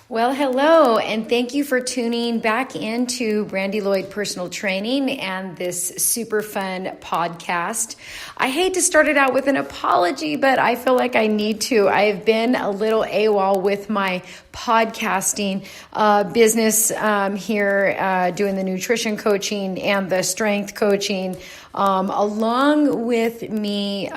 Well, hello, and thank you for tuning back into Brandy Lloyd Personal Training and this super fun podcast. I hate to start it out with an apology, but I feel like I need to. I've been a little AWOL with my podcasting business here, doing the nutrition coaching and the strength coaching, along with me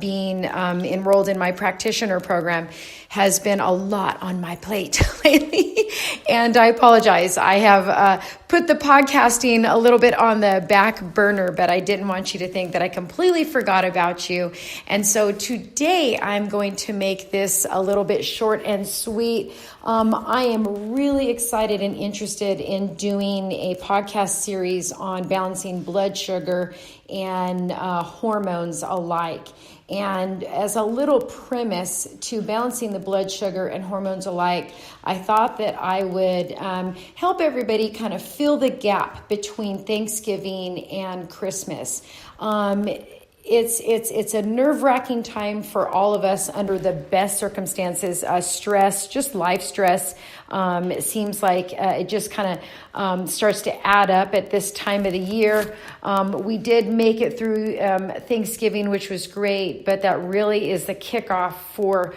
being enrolled in my practitioner program, has been a lot on my plate lately. And I apologize. I have put the podcasting a little bit on the back burner, but I didn't want you to think that I completely forgot about you. And so today I'm going to make this a little bit short and sweet. I am really excited and interested in doing a podcast series on balancing blood sugar and hormones alike. And as a little premise to balancing the blood sugar and hormones alike, I thought that I would help everybody kind of fill the gap between Thanksgiving and Christmas. It's a nerve-wracking time for all of us under the best circumstances. Stress, just life stress. It seems like it just kind of starts to add up at this time of the year. We did make it through Thanksgiving, which was great, but that really is the kickoff for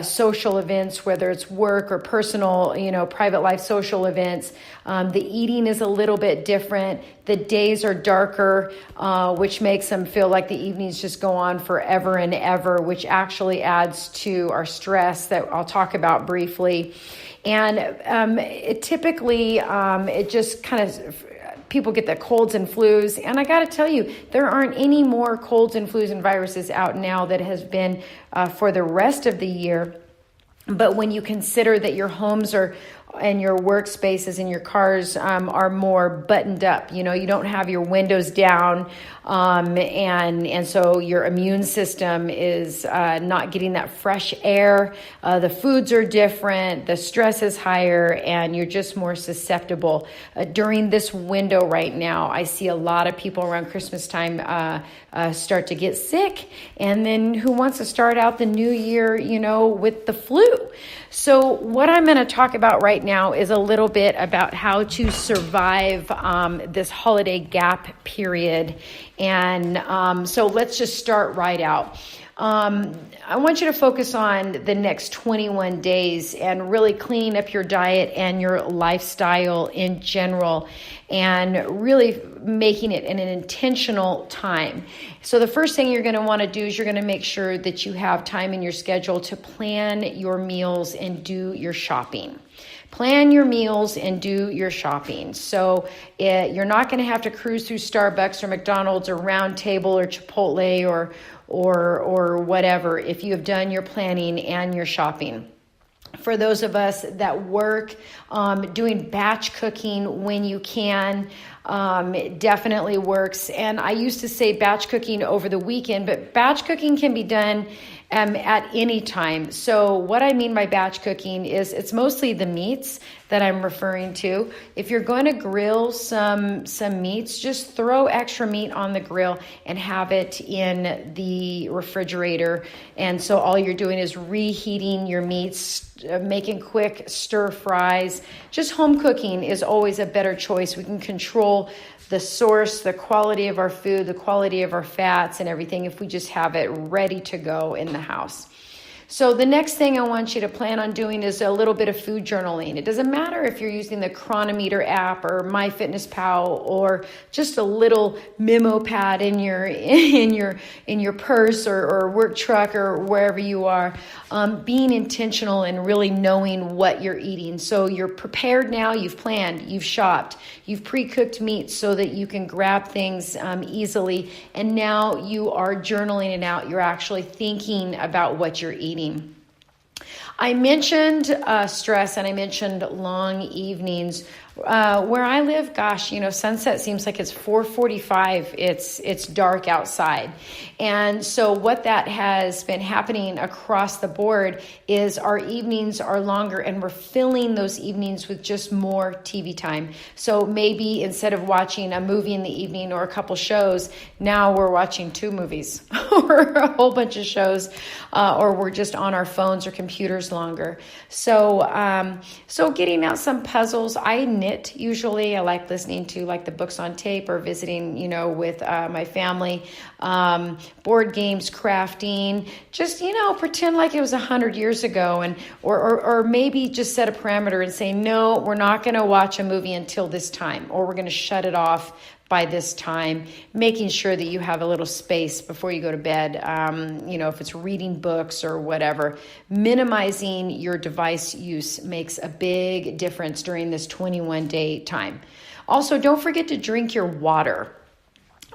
social events, whether it's work or personal, private life social events. The eating is a little bit different. The days are darker, which makes them feel like the evenings just go on forever and ever, which actually adds to our stress that I'll talk about briefly. And it typically, it just kind of, people get the colds and flus. And I got to tell you, there aren't any more colds and flus and viruses out now that has been for the rest of the year. But when you consider that your homes and your workspaces and your cars are more buttoned up, you don't have your windows down, and so your immune system is not getting that fresh air. The foods are different, the stress is higher, and you're just more susceptible. During this window right now, I see a lot of people around Christmas time start to get sick, and then who wants to start out the new year, with the flu? So what I'm going to talk about right now is a little bit about how to survive this holiday gap period. And so let's just start right out. I want you to focus on the next 21 days and really clean up your diet and your lifestyle in general, and really making it an intentional time. So the first thing you're going to want to do is you're going to make sure that you have time in your schedule to plan your meals and do your shopping. Plan your meals and do your shopping. So you're not going to have to cruise through Starbucks or McDonald's or Round Table or Chipotle or whatever if you have done your planning and your shopping. For those of us that work, doing batch cooking when you can, it definitely works. And I used to say batch cooking over the weekend, but batch cooking can be done at any time. So what I mean by batch cooking is it's mostly the meats that I'm referring to. If you're going to grill some meats, just throw extra meat on the grill and have it in the refrigerator. And so all you're doing is reheating your meats, making quick stir fries. Just home cooking is always a better choice. We can control the source, the quality of our food, the quality of our fats and everything if we just have it ready to go in the house. So the next thing I want you to plan on doing is a little bit of food journaling. It doesn't matter if you're using the Chronometer app or MyFitnessPal or just a little memo pad in your purse or work truck or wherever you are. Being intentional and really knowing what you're eating. So you're prepared now, you've planned, you've shopped, you've pre-cooked meats so that you can grab things easily. And now you are journaling it out. You're actually thinking about what you're eating. I mentioned stress and I mentioned long evenings. Where I live, gosh, sunset seems like it's 4:45. It's dark outside. And so what that has been happening across the board is our evenings are longer, and we're filling those evenings with just more TV time. So maybe instead of watching a movie in the evening or a couple shows, now we're watching 2 movies or a whole bunch of shows, or we're just on our phones or computers longer. So getting out some puzzles. I knit usually. I like listening to like the books on tape or visiting, with my family. Board games, crafting, just, pretend like it was 100 years ago, and or maybe just set a parameter and say, no, we're not going to watch a movie until this time, or we're going to shut it off by this time, making sure that you have a little space before you go to bed, if it's reading books or whatever. Minimizing your device use makes a big difference during this 21-day time. Also, don't forget to drink your water.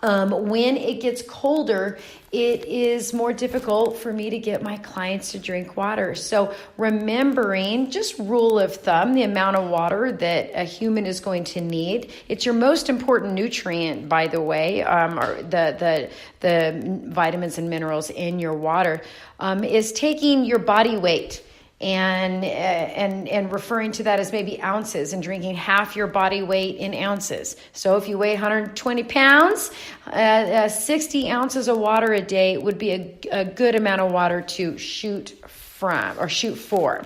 When it gets colder, it is more difficult for me to get my clients to drink water. So remembering, just rule of thumb, the amount of water that a human is going to need. It's your most important nutrient, by the way, or the vitamins and minerals in your water, is taking your body weight and referring to that as maybe ounces, and drinking half your body weight in ounces. So if you weigh 120 pounds, 60 ounces of water a day would be a good amount of water to shoot for.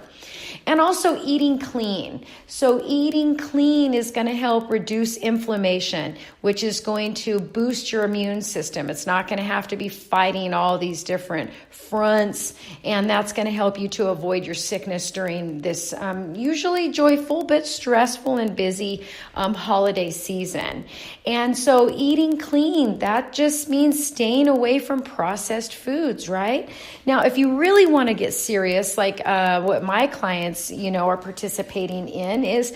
And also eating clean. So eating clean is going to help reduce inflammation, which is going to boost your immune system. It's not going to have to be fighting all these different fronts, and that's going to help you to avoid your sickness during this usually joyful but stressful and busy holiday season. And so eating clean, that just means staying away from processed foods, right? Now, if you really want to get serious, like what my clients, are participating in is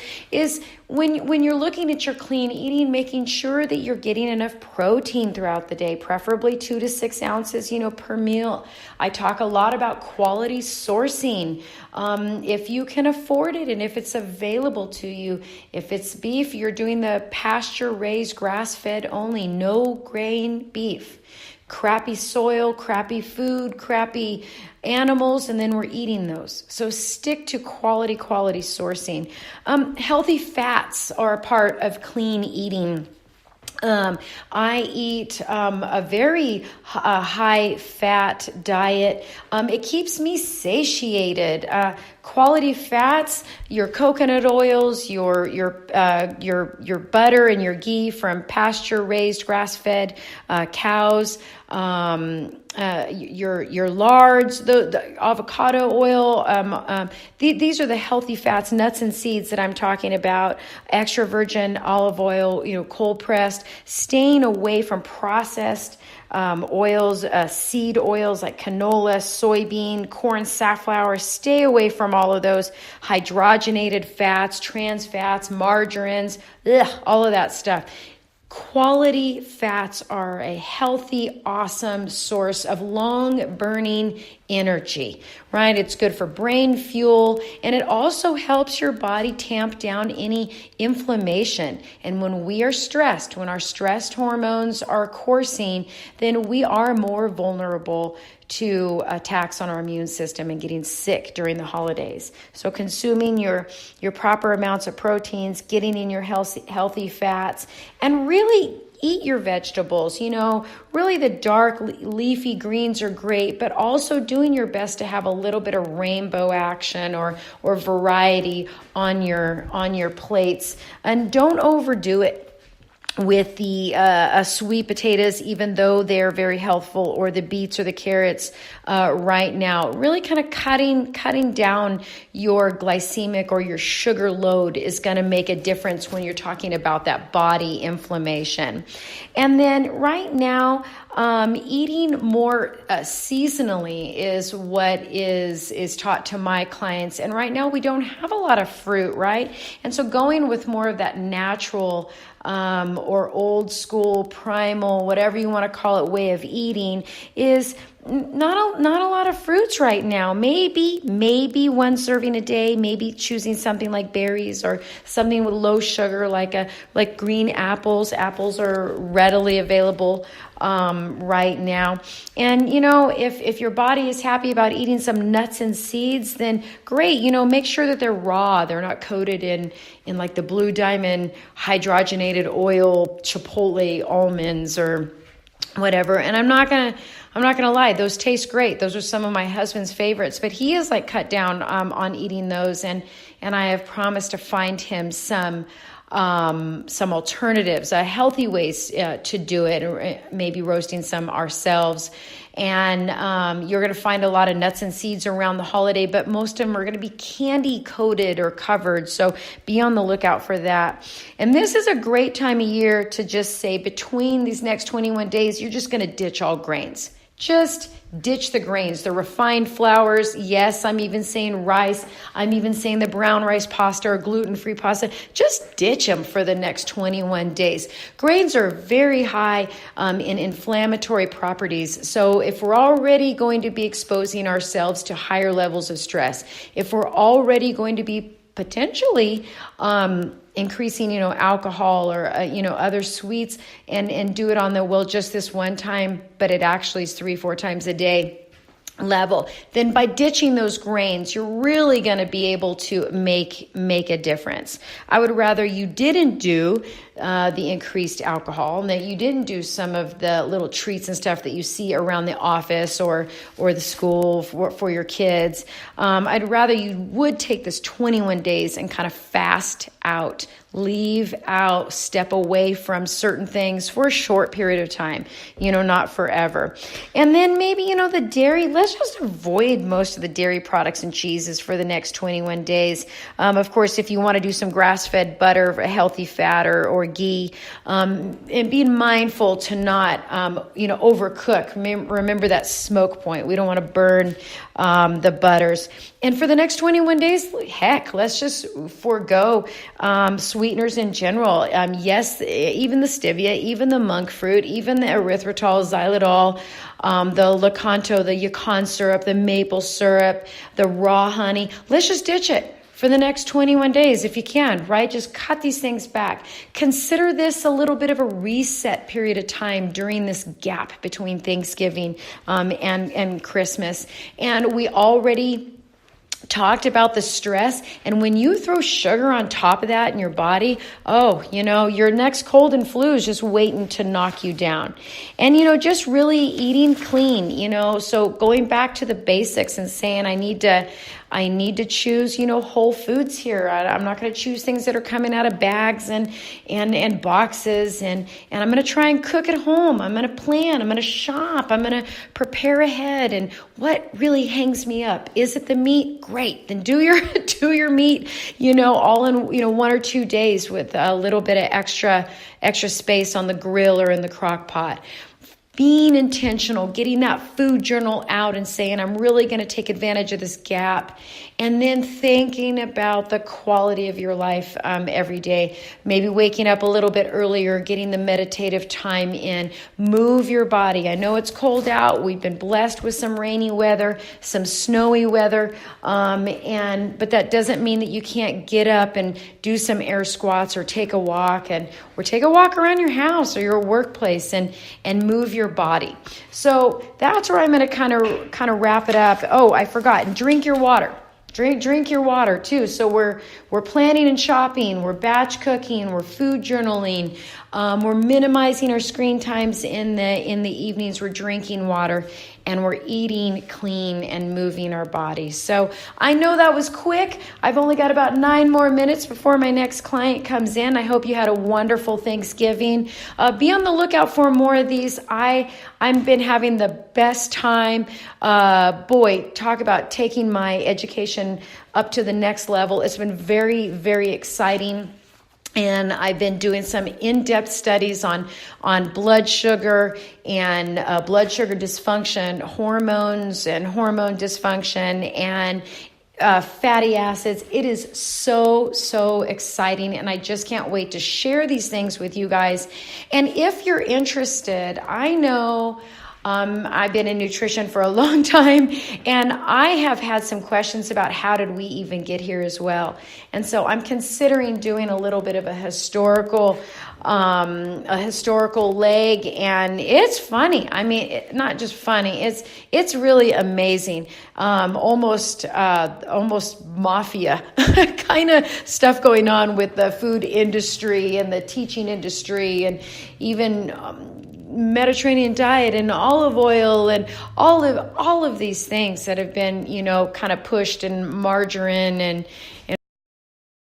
when you're looking at your clean eating, making sure that you're getting enough protein throughout the day, preferably 2 to 6 ounces, per meal. I talk a lot about quality sourcing. If you can afford it and if it's available to you. If it's beef, you're doing the pasture-raised, grass-fed only, no grain beef. Crappy soil, crappy food, crappy animals, and then we're eating those. So stick to quality sourcing. Healthy fats are a part of clean eating. I eat a very high fat diet. It keeps me satiated. Quality fats, your coconut oils, your butter and your ghee from pasture raised, grass fed cows. Your lards, the avocado oil. These are the healthy fats, nuts and seeds that I'm talking about. Extra virgin olive oil, cold pressed. Staying away from processed oils, seed oils like canola, soybean, corn, safflower. Stay away from all of those hydrogenated fats, trans fats, margarines, all of that stuff. Quality fats are a healthy, awesome source of long-burning energy, right? It's good for brain fuel, and it also helps your body tamp down any inflammation. And when we are stressed, when our stress hormones are coursing, then we are more vulnerable to attacks on our immune system and getting sick during the holidays. So consuming your proper amounts of proteins, getting in your healthy fats, and really eat your vegetables. Really the dark leafy greens are great, but also doing your best to have a little bit of rainbow action or variety on your plates, and don't overdo it with the sweet potatoes, even though they're very healthful, or the beets or the carrots right now. Really kind of cutting down your glycemic or your sugar load is going to make a difference when you're talking about that body inflammation. And then right now, eating more seasonally is what is taught to my clients. And right now we don't have a lot of fruit, right? And so going with more of that natural or old school, primal, whatever you want to call it, way of eating is not a lot of fruits right now. Maybe one serving a day, maybe choosing something like berries or something with low sugar like green apples. Apples are readily available right now. And, if your body is happy about eating some nuts and seeds, then great. Make sure that they're raw. They're not coated in like the Blue Diamond hydrogenated oil, Chipotle almonds or whatever. And I'm not gonna lie, those taste great. Those are some of my husband's favorites, but he has cut down on eating those, and I have promised to find him some alternatives, healthy ways to do it, or maybe roasting some ourselves. And you're going to find a lot of nuts and seeds around the holiday, but most of them are going to be candy coated or covered. So be on the lookout for that. And this is a great time of year to just say, between these next 21 days, you're just going to ditch all grains. Just ditch the grains, the refined flours. Yes, I'm even saying rice. I'm even saying the brown rice pasta or gluten-free pasta. Just ditch them for the next 21 days. Grains are very high in inflammatory properties. So if we're already going to be exposing ourselves to higher levels of stress, if we're already going to be potentially increasing, alcohol or, other sweets and do it on just this one time, but it actually is 3-4 times a day level, then by ditching those grains, you're really going to be able to make a difference. I would rather you didn't do the increased alcohol, and that you didn't do some of the little treats and stuff that you see around the office or the school for your kids. I'd rather you would take this 21 days and kind of fast out, leave out, step away from certain things for a short period of time, not forever. And then maybe, the dairy, let's just avoid most of the dairy products and cheeses for the next 21 days. Of course, if you want to do some grass-fed butter, a healthy fat or ghee, and being mindful to not, overcook. Remember that smoke point. We don't want to burn the butters. And for the next 21 days, heck, let's just forego sweeteners in general. Yes, even the stevia, even the monk fruit, even the erythritol, xylitol, the Lakanto, the yacon syrup, the maple syrup, the raw honey. Let's just ditch it for the next 21 days if you can, right? Just cut these things back. Consider this a little bit of a reset period of time during this gap between Thanksgiving and Christmas. And we already talked about the stress, and when you throw sugar on top of that in your body, your next cold and flu is just waiting to knock you down. And just really eating clean, so going back to the basics and saying I need to choose, whole foods here. I'm not going to choose things that are coming out of bags and boxes. And I'm going to try and cook at home. I'm going to plan. I'm going to shop. I'm going to prepare ahead. And what really hangs me up? Is it the meat? Great. Then do your meat, all in, 1 or 2 days with a little bit of extra space on the grill or in the crock pot. Being intentional, getting that food journal out and saying, I'm really going to take advantage of this gap. And then thinking about the quality of your life every day. Maybe waking up a little bit earlier, getting the meditative time in. Move your body. I know it's cold out. We've been blessed with some rainy weather, some snowy weather. But that doesn't mean that you can't get up and do some air squats or take a walk or take a walk around your house or your workplace and move your body. So that's where I'm going to kind of wrap it up. Oh, I forgot. And drink your water. Drink your water too. So we're planning and shopping. We're batch cooking. We're food journaling. We're minimizing our screen times in the evenings. We're drinking water, and we're eating clean and moving our bodies. So I know that was quick. I've only got about 9 more minutes before my next client comes in. I hope you had a wonderful Thanksgiving. Be on the lookout for more of these. I've been having the best time. Talk about taking my education up to the next level. It's been very, very exciting. And I've been doing some in-depth studies on blood sugar and blood sugar dysfunction, hormones and hormone dysfunction, and fatty acids. It is so exciting, and I just can't wait to share these things with you guys. And if you're interested, I know I've been in nutrition for a long time, and I have had some questions about how did we even get here as well. And so I'm considering doing a little bit of a historical leg, and it's funny. I mean, not just funny. It's really amazing. Almost mafia kind of stuff going on with the food industry and the teaching industry, and even Mediterranean diet and olive oil and all of these things that have been, kind of pushed, and margarine and